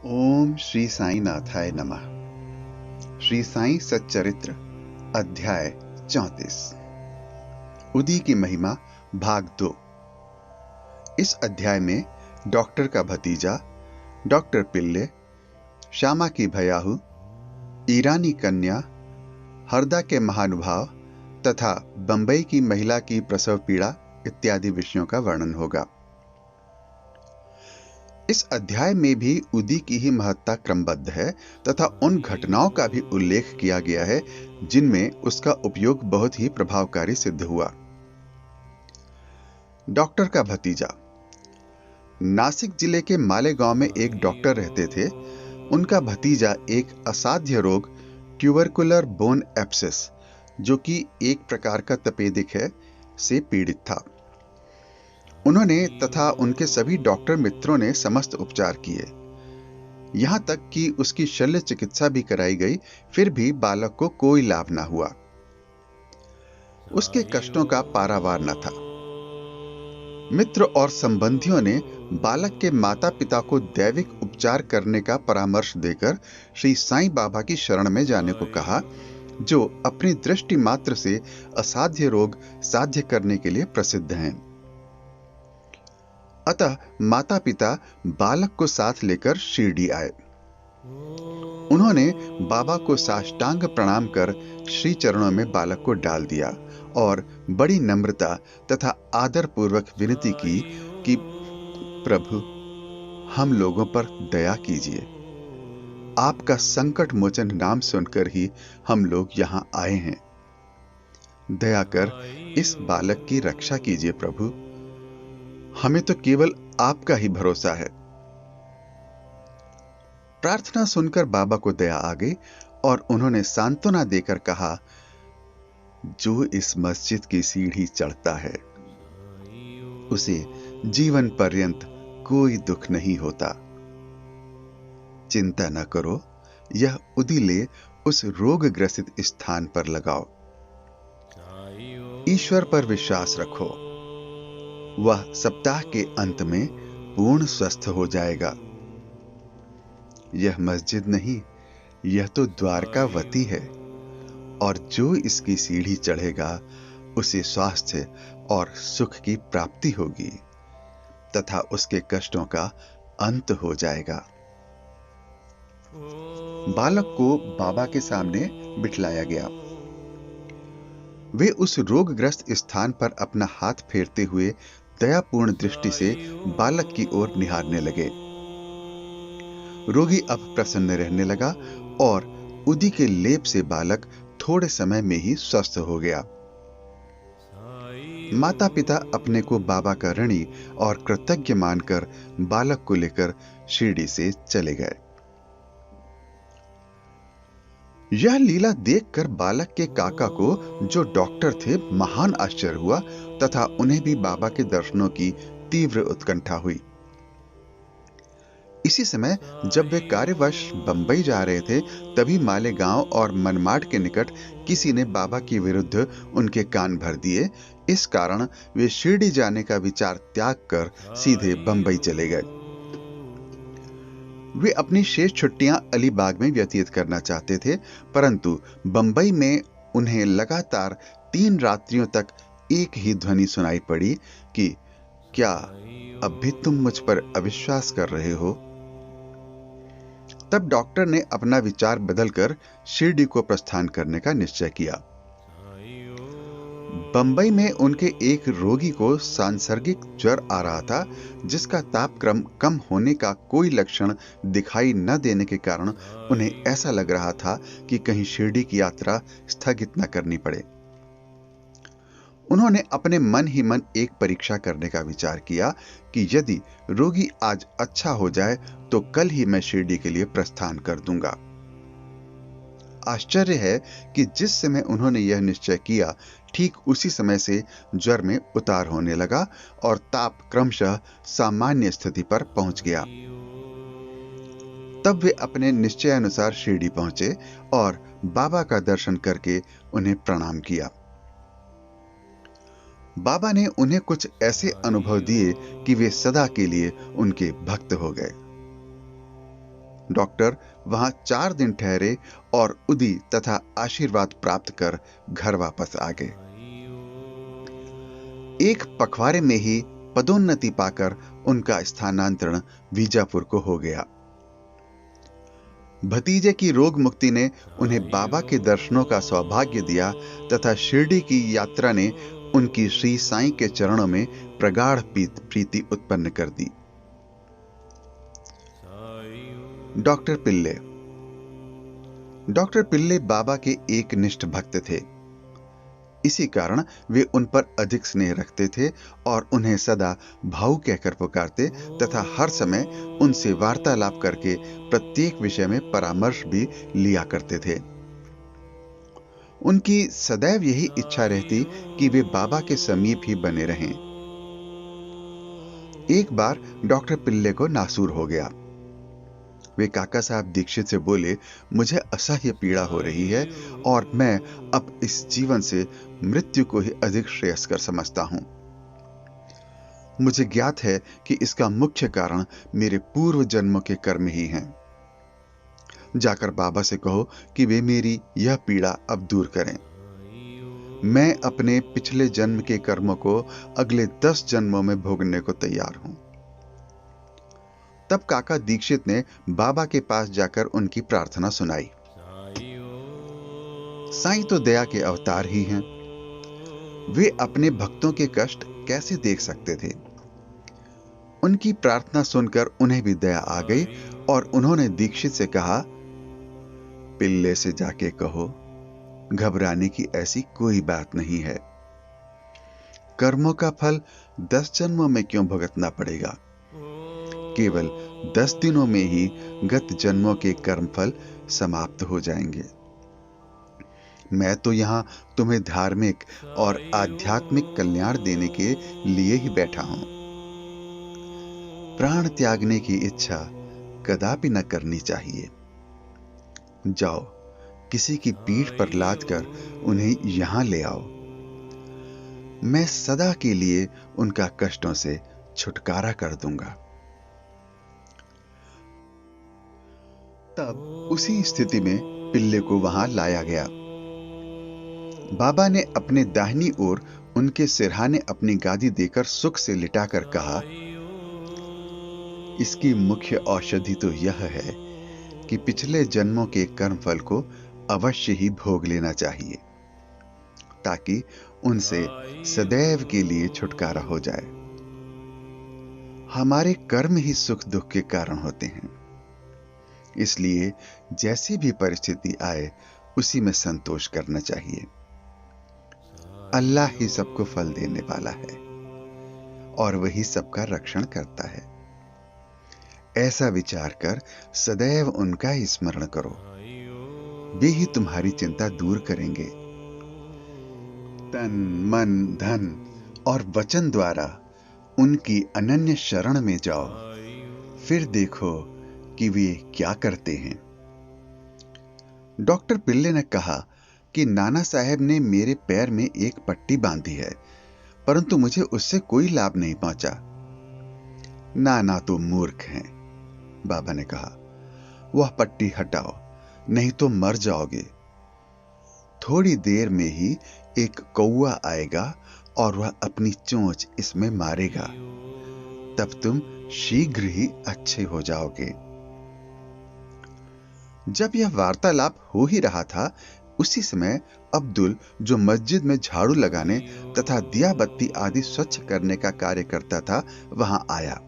ओम श्री साई नाथाय नमः। श्री साई सच्चरित्र अध्याय 34 उदी की महिमा भाग 2। इस अध्याय में डॉक्टर का भतीजा, डॉक्टर पिल्ले, श्यामा की भयाहू, ईरानी कन्या, हरदा के महानुभाव तथा बंबई की महिला की प्रसव पीड़ा इत्यादि विषयों का वर्णन होगा। इस अध्याय में भी उदी की ही महत्ता क्रमबद्ध है तथा उन घटनाओं का भी उल्लेख किया गया है जिनमें उसका उपयोग बहुत ही प्रभावकारी सिद्ध हुआ। डॉक्टर का भतीजा। नासिक जिले के मालेगांव में एक डॉक्टर रहते थे। उनका भतीजा एक असाध्य रोग ट्यूबरकुलर बोन एब्सेस, जो कि एक प्रकार का तपेदिक है, से पीड़ित था। उन्होंने तथा उनके सभी डॉक्टर मित्रों ने समस्त उपचार किए, यहां तक कि उसकी शल्य चिकित्सा भी कराई गई, फिर भी बालक को कोई लाभ न हुआ। उसके कष्टों का पारावार न था। मित्र और संबंधियों ने बालक के माता पिता को दैविक उपचार करने का परामर्श देकर श्री साईं बाबा की शरण में जाने को कहा, जो अपनी दृष्टि मात्र से असाध्य रोग साध्य करने के लिए प्रसिद्ध हैं। अतः माता पिता बालक को साथ लेकर शिरडी आए। उन्होंने बाबा को साष्टांग प्रणाम कर श्री चरणों में बालक को डाल दिया और बड़ी नम्रता तथा आदर पूर्वक विनती की कि प्रभु, हम लोगों पर दया कीजिए। आपका संकट मोचन नाम सुनकर ही हम लोग यहां आए हैं। दया कर इस बालक की रक्षा कीजिए प्रभु, हमें तो केवल आपका ही भरोसा है। प्रार्थना सुनकर बाबा को दया आ गई और उन्होंने सांत्वना देकर कहा, जो इस मस्जिद की सीढ़ी चढ़ता है उसे जीवन पर्यंत कोई दुख नहीं होता। चिंता न करो, यह उदिले उस रोग ग्रसित स्थान पर लगाओ। ईश्वर पर विश्वास रखो, वह सप्ताह के अंत में पूर्ण स्वस्थ हो जाएगा। यह मस्जिद नहीं, यह तो द्वारकावती है, और जो इसकी सीढ़ी चढ़ेगा उसे स्वास्थ्य और सुख की प्राप्ति होगी तथा उसके कष्टों का अंत हो जाएगा। बालक को बाबा के सामने बिठलाया गया। वे उस रोगग्रस्त स्थान पर अपना हाथ फेरते हुए दयापूर्ण दृष्टि से बालक की ओर निहारने लगे। रोगी अब प्रसन्न रहने लगा और उदी के लेप से बालक थोड़े समय में ही स्वस्थ हो गया। माता पिता अपने को बाबा का ऋणी और कृतज्ञ मानकर बालक को लेकर शिरडी से चले गए। यह लीला देखकर बालक के काका को, जो डॉक्टर थे, महान आश्चर्य हुआ तथा उन्हें भी बाबा के दर्शनों की तीव्र उत्कंठा हुई। इसी समय जब वे कार्यवश बंबई जा रहे थे, तभी मालेगांव और मनमाड के निकट किसी ने बाबा के विरुद्ध उनके कान भर दिए। इस कारण वे शिरडी जाने का विचार त्याग कर सीधे बंबई चले गए। वे अपनी शेष छुट्टियां अलीबाग में व्यतीत करना चाहते थे, परंतु बंबई में उन्हें लगातार 3 रात्रियों तक एक ही ध्वनि सुनाई पड़ी कि क्या अब भी तुम मुझ पर अविश्वास कर रहे हो? तब डॉक्टर ने अपना विचार बदलकर शिरडी को प्रस्थान करने का निश्चय किया। बंबई में उनके एक रोगी को सांसर्गिक ज्वर आ रहा था, जिसका तापक्रम कम होने का कोई लक्षण दिखाई न देने के कारण उन्हें ऐसा लग रहा था कि कहीं शिरडी की यात्रा स्थगित न करनी पड़े। उन्होंने अपने मन ही मन एक परीक्षा करने का विचार किया कि यदि रोगी आज अच्छा हो जाए तो कल ही मैं शिरडी के लिए प्रस्थान कर दूंगा। आश्चर्य है कि जिस समय उन्होंने यह निश्चय किया, ठीक उसी समय से ज्वर में उतार होने लगा और ताप क्रमशः सामान्य स्थिति पर पहुंच गया। तब वे अपने निश्चयानुसार शिरडी पहुंचे और बाबा का दर्शन करके उन्हें प्रणाम किया। बाबा ने उन्हें कुछ ऐसे अनुभव दिए कि वे सदा के लिए उनके भक्त हो गए। डॉक्टर वहां 4 दिन ठहरे और उदी तथा आशीर्वाद प्राप्त कर घर वापस आ गए। एक पखवाड़े में ही पदोन्नति पाकर उनका स्थानांतरण बीजापुर को हो गया। भतीजे की रोग मुक्ति ने उन्हें बाबा के दर्शनों का सौभाग्य दिया तथा शिरडी की यात्रा ने उनकी श्री साईं के चरणों में प्रगाढ़ प्रीति उत्पन्न कर दी। डॉक्टर पिल्ले बाबा के एक निष्ठ भक्त थे। इसी कारण वे उन पर अधिक स्नेह रखते थे और उन्हें सदा भाऊ कहकर पुकारते तथा हर समय उनसे वार्तालाप करके प्रत्येक विषय में परामर्श भी लिया करते थे। उनकी सदैव यही इच्छा रहती कि वे बाबा के समीप ही बने रहें। एक बार डॉक्टर पिल्ले को नासूर हो गया। वे काका साहब दीक्षित से बोले, मुझे असह्य पीड़ा हो रही है और मैं अब इस जीवन से मृत्यु को ही अधिक श्रेयस्कर समझता हूं। मुझे ज्ञात है कि इसका मुख्य कारण मेरे पूर्व जन्मों के कर्म ही हैं। जाकर बाबा से कहो कि वे मेरी यह पीड़ा अब दूर करें। मैं अपने पिछले जन्म के कर्मों को अगले 10 जन्मों में भोगने को तैयार हूं। तब काका दीक्षित ने बाबा के पास जाकर उनकी प्रार्थना सुनाई। साईं तो दया के अवतार ही हैं। वे अपने भक्तों के कष्ट कैसे देख सकते थे। उनकी प्रार्थना सुनकर उन्हें भी दया आ गई और उन्होंने दीक्षित से कहा, पिल्ले से जाके कहो घबराने की ऐसी कोई बात नहीं है। कर्मों का फल 10 जन्मों में क्यों भुगतना पड़ेगा। केवल 10 दिनों में ही गत जन्मों के कर्मफल समाप्त हो जाएंगे। मैं तो यहां तुम्हें धार्मिक और आध्यात्मिक कल्याण देने के लिए ही बैठा हूं। प्राण त्यागने की इच्छा कदापि न करनी चाहिए। जाओ, किसी की पीठ पर लादकर उन्हें यहां ले आओ। मैं सदा के लिए उनका कष्टों से छुटकारा कर दूंगा। तब उसी स्थिति में पिल्ले को वहां लाया गया। बाबा ने अपने दाहिनी ओर उनके सिरहाने अपनी गादी देकर सुख से लिटाकर कहा, इसकी मुख्य औषधि तो यह है कि पिछले जन्मों के कर्मफल को अवश्य ही भोग लेना चाहिए, ताकि उनसे सदैव के लिए छुटकारा हो जाए। हमारे कर्म ही सुख दुख के कारण होते हैं, इसलिए जैसी भी परिस्थिति आए उसी में संतोष करना चाहिए। अल्लाह ही सबको फल देने वाला है और वही सबका रक्षण करता है। ऐसा विचार कर सदैव उनका ही स्मरण करो। वे ही तुम्हारी चिंता दूर करेंगे। तन मन धन और वचन द्वारा उनकी अनन्य शरण में जाओ, फिर देखो कि वे क्या करते हैं। डॉक्टर पिल्ले ने कहा कि नाना साहब ने मेरे पैर में एक पट्टी बांधी है, परंतु मुझे उससे कोई लाभ नहीं पहुंचा। नाना तो मूर्ख हैं, बाबा ने कहा। वह पट्टी हटाओ, नहीं तो मर जाओगे। थोड़ी देर में ही एक कौवा आएगा और वह अपनी चोंच इसमें मारेगा, तब तुम शीघ्र ही अच्छे हो जाओगे। जब यह वार्तालाप हो ही रहा था, उसी समय अब्दुल, जो मस्जिद में झाड़ू लगाने तथा दिया बत्ती आदि स्वच्छ करने का कार्य करता था, वहां आया।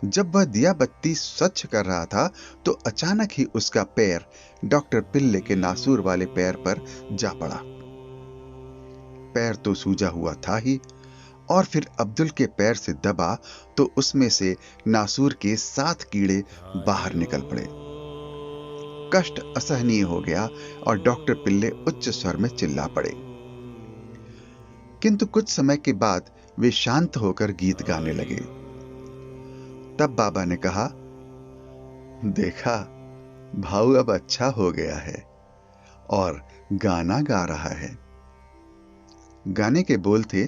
जब वह दिया बत्ती स्वच्छ कर रहा था तो अचानक ही उसका पैर डॉक्टर पिल्ले के नासूर वाले पैर पर जा पड़ा। पैर तो सूजा हुआ था ही, और फिर अब्दुल के पैर से दबा तो उसमें से नासूर के 7 कीड़े बाहर निकल पड़े। कष्ट असहनीय हो गया और डॉक्टर पिल्ले उच्च स्वर में चिल्ला पड़े। किंतु कुछ समय के बाद वे शांत होकर गीत गाने लगे। तब बाबा ने कहा, देखा, भाऊ अब अच्छा हो गया है और गाना गा रहा है। गाने के बोल थे,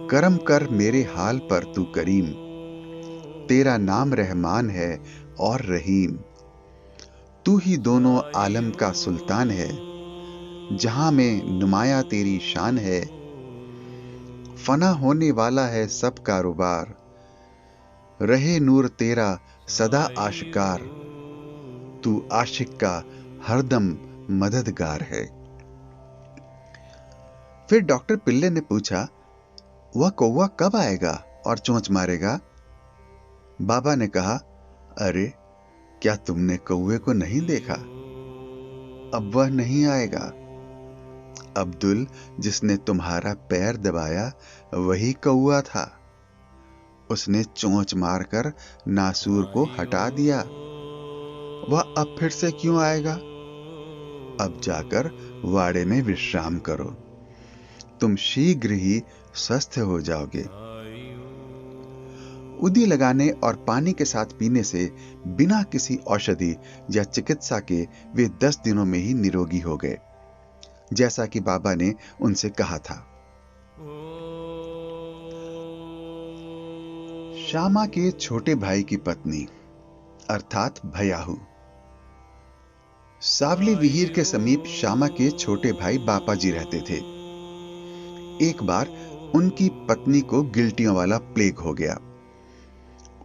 करम कर मेरे हाल पर तू करीम, तेरा नाम रहमान है और रहीम। तू ही दोनों आलम का सुल्तान है, जहां में नुमाया तेरी शान है। फना होने वाला है सब कारोबार, रहे नूर तेरा सदा आशिकार। तू आशिक का हरदम मददगार है। फिर डॉक्टर पिल्ले ने पूछा, वह कौवा कब आएगा और चोंच मारेगा? बाबा ने कहा, अरे क्या तुमने कौवे को नहीं देखा? अब वह नहीं आएगा। अब्दुल, जिसने तुम्हारा पैर दबाया, वही कौवा था। उसने चोंच मारकर नासूर को हटा दिया। वह अब फिर से क्यों आएगा? अब जाकर वाड़े में विश्राम करो, तुम शीघ्र ही स्वस्थ हो जाओगे। उदी लगाने और पानी के साथ पीने से बिना किसी औषधि या चिकित्सा के वे 10 दिनों में ही निरोगी हो गए, जैसा कि बाबा ने उनसे कहा था। श्यामा के छोटे भाई की पत्नी अर्थात भयाहू। सावली विहीर के समीप श्यामा के छोटे भाई बापा जी रहते थे। एक बार उनकी पत्नी को गिल्टियों वाला प्लेग हो गया।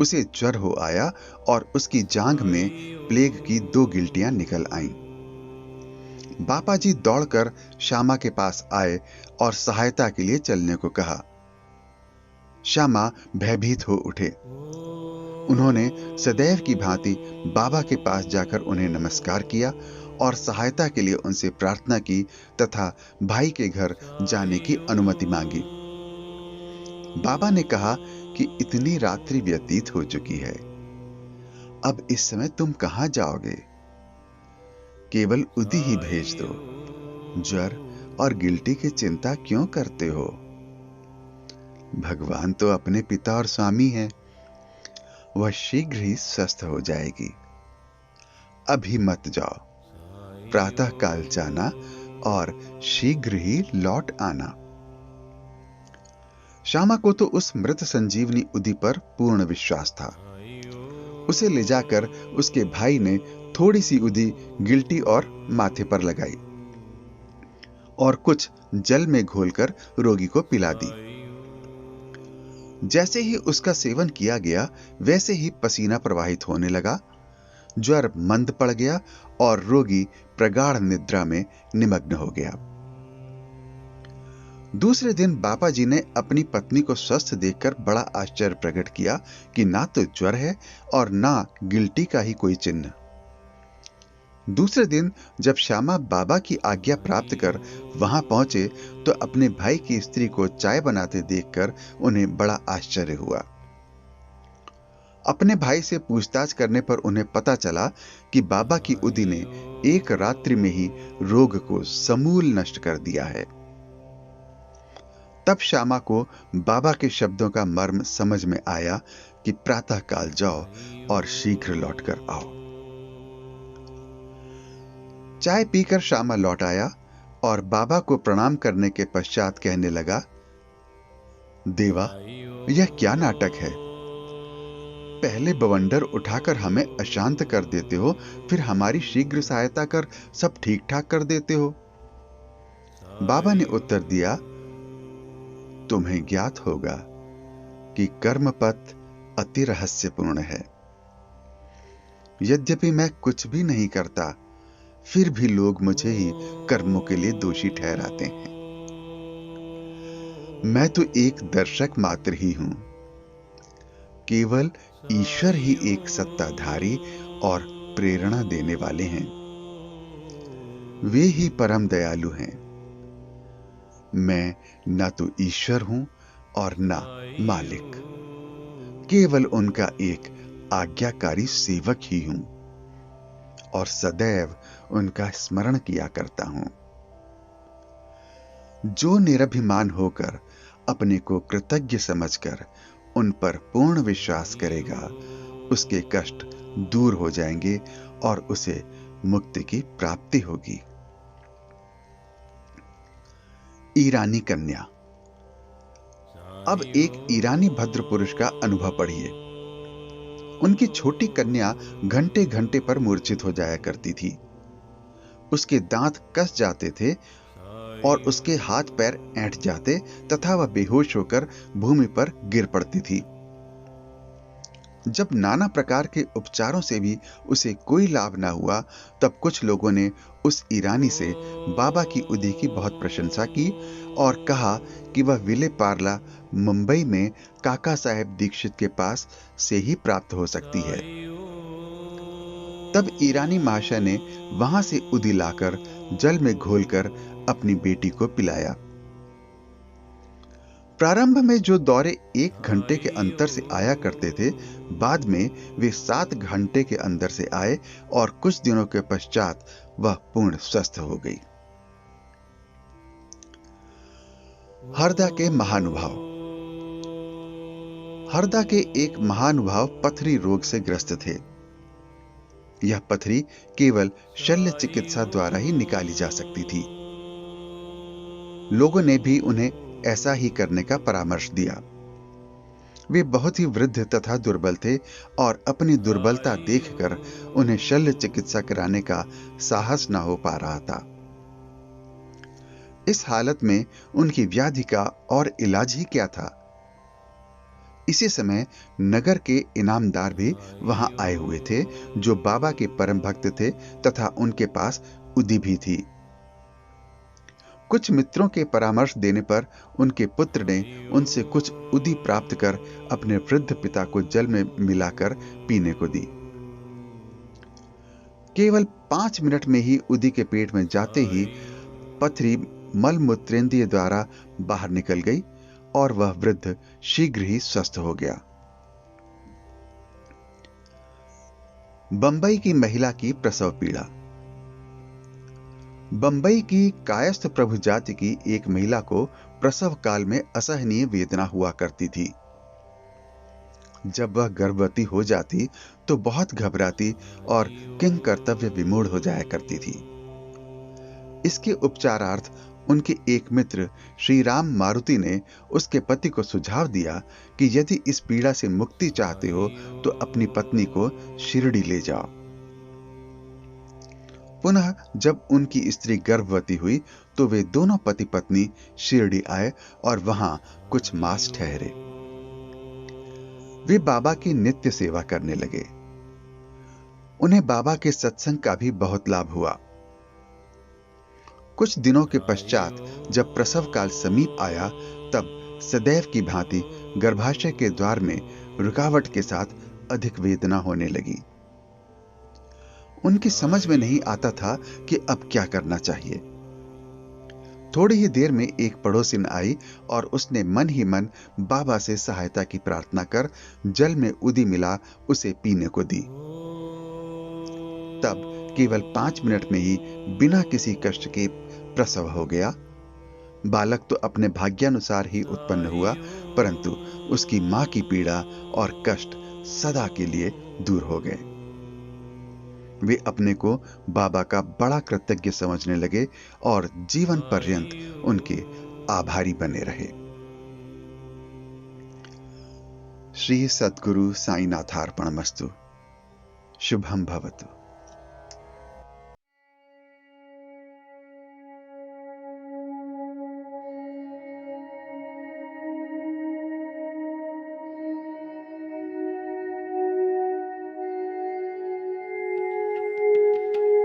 उसे ज्वर हो आया और उसकी जांघ में प्लेग की 2 गिल्टियां निकल आईं। बापा जी दौड़कर श्यामा के पास आए और सहायता के लिए चलने को कहा। श्यामा भयभीत हो उठे। उन्होंने सदैव की भांति बाबा के पास जाकर उन्हें नमस्कार किया और सहायता के लिए उनसे प्रार्थना की तथा भाई के घर जाने की अनुमति मांगी। बाबा ने कहा कि इतनी रात्रि व्यतीत हो चुकी है, अब इस समय तुम कहां जाओगे? केवल उदी ही भेज दो। ज्वर और गिल्टी की चिंता क्यों करते हो? भगवान तो अपने पिता और स्वामी हैं, वह शीघ्र ही स्वस्थ हो जाएगी। अभी मत जाओ, प्रातः काल जाना और शीघ्र ही लौट आना। श्यामा को तो उस मृत संजीवनी उदी पर पूर्ण विश्वास था। उसे ले जाकर उसके भाई ने थोड़ी सी उदी गिल्टी और माथे पर लगाई और कुछ जल में घोलकर रोगी को पिला दी। जैसे ही उसका सेवन किया गया, वैसे ही पसीना प्रवाहित होने लगा, ज्वर मंद पड़ गया और रोगी प्रगाढ़ निद्रा में निमग्न हो गया। दूसरे दिन बापा जी ने अपनी पत्नी को स्वस्थ देखकर बड़ा आश्चर्य प्रकट किया कि ना तो ज्वर है और ना गिल्टी का ही कोई चिन्ह। दूसरे दिन जब श्यामा बाबा की आज्ञा प्राप्त कर वहां पहुंचे तो अपने भाई की स्त्री को चाय बनाते देखकर उन्हें बड़ा आश्चर्य हुआ। अपने भाई से पूछताछ करने पर उन्हें पता चला कि बाबा की उदी ने एक रात्रि में ही रोग को समूल नष्ट कर दिया है। तब श्यामा को बाबा के शब्दों का मर्म समझ में आया कि प्रातः काल जाओ और शीघ्र लौटकर आओ। चाय पीकर श्यामा लौट आया और बाबा को प्रणाम करने के पश्चात कहने लगा, देवा, यह क्या नाटक है? पहले बवंडर उठाकर हमें अशांत कर देते हो, फिर हमारी शीघ्र सहायता कर सब ठीक ठाक कर देते हो। बाबा ने उत्तर दिया, तुम्हें ज्ञात होगा कि कर्म पथ अति रहस्यपूर्ण है। यद्यपि मैं कुछ भी नहीं करता, फिर भी लोग मुझे ही कर्मों के लिए दोषी ठहराते हैं। मैं तो एक दर्शक मात्र ही हूं। केवल ईश्वर ही एक सत्ताधारी और प्रेरणा देने वाले हैं। वे ही परम दयालु हैं। मैं ना तो ईश्वर हूं और ना मालिक, केवल उनका एक आज्ञाकारी सेवक ही हूं और सदैव उनका स्मरण किया करता हूं। जो निरभिमान होकर अपने को कृतज्ञ समझकर उन पर पूर्ण विश्वास करेगा, उसके कष्ट दूर हो जाएंगे और उसे मुक्ति की प्राप्ति होगी। ईरानी कन्या। अब एक ईरानी भद्र पुरुष का अनुभव पढ़िए। उनकी छोटी कन्या घंटे घंटे पर मूर्छित हो जाया करती थी। उसके दांत कस जाते थे और उसके हाथ पैर ऐंठ जाते तथा वह बेहोश होकर भूमि पर गिर पड़ती थी। जब नाना प्रकार के उपचारों से भी उसे कोई लाभ न हुआ, तब कुछ लोगों ने उस ईरानी से बाबा की उदी की बहुत प्रशंसा की और कहा कि वह विले पार्ला मुंबई में काका साहेब दीक्षित के पास से ही प्राप्त हो सकती है। तब ईरानी महाशय ने वहां से उदी लाकर जल में घोलकर अपनी बेटी को पिलाया। प्रारंभ में जो दौरे 1 घंटे के अंतर से आया करते थे, बाद में वे 7 घंटे के अंदर से आए और कुछ दिनों के पश्चात वह पूर्ण स्वस्थ हो गई। हरदा के महानुभाव। हरदा के एक महानुभाव पथरी रोग से ग्रस्त थे। यह पथरी केवल शल्य चिकित्सा द्वारा ही निकाली जा सकती थी। लोगों ने भी उन्हें ऐसा ही करने का परामर्श दिया। वे बहुत ही वृद्ध तथा दुर्बल थे और अपनी दुर्बलता देखकर उन्हें शल्य चिकित्सा कराने का साहस न हो पा रहा था। इस हालत में उनकी व्याधि का और इलाज ही क्या था। इसी समय नगर के इनामदार भी वहां आए हुए थे, जो बाबा के परम भक्त थे तथा उनके पास उदी भी थी। कुछ मित्रों के परामर्श देने पर उनके पुत्र ने उनसे कुछ उदी प्राप्त कर अपने वृद्ध पिता को जल में मिलाकर पीने को दी। केवल 5 मिनट में ही उदी के पेट में जाते ही पथरी मल मूत्रेंद्रिय द्वारा बाहर निकल गई और वह वृद्ध शीघ्र ही स्वस्थ हो गया। बंबई की महिला की प्रसव पीड़ा। बंबई की कायस्थ प्रभु जाति की एक महिला को प्रसव काल में असहनीय वेदना हुआ करती थी। जब वह गर्भवती हो जाती तो बहुत घबराती और किंग कर्तव्य विमूढ़ हो जाया करती थी। इसके उपचारार्थ उनके एक मित्र श्री राम मारुति ने उसके पति को सुझाव दिया कि यदि इस पीड़ा से मुक्ति चाहते हो तो अपनी पत्नी को शिरडी ले जाओ। पुनः जब उनकी स्त्री गर्भवती हुई तो वे दोनों पति पत्नी शिरडी आए और वहां कुछ मास ठहरे। वे बाबा की नित्य सेवा करने लगे। उन्हें बाबा के सत्संग का भी बहुत लाभ हुआ। कुछ दिनों के पश्चात जब प्रसव काल समीप आया, तब सदैव की भांति गर्भाशय के द्वार में रुकावट के साथ अधिक वेदना होने लगी। उनकी समझ में नहीं आता था कि अब क्या करना चाहिए। थोड़ी ही देर में एक पड़ोसिन आई और उसने मन ही मन बाबा से सहायता की प्रार्थना कर जल में उदी मिला उसे पीने को दी। तब केवल 5 मिनट में ही बिना किसी कष्ट के प्रसव हो गया। बालक तो अपने भाग्यानुसार ही उत्पन्न हुआ, परंतु उसकी मां की पीड़ा और कष्ट सदा के लिए दूर हो गए। वे अपने को बाबा का बड़ा कृतज्ञ समझने लगे और जीवन पर्यंत उनके आभारी बने रहे। श्री सद्गुरु साईनाथार्पणमस्तु। शुभम भवतु।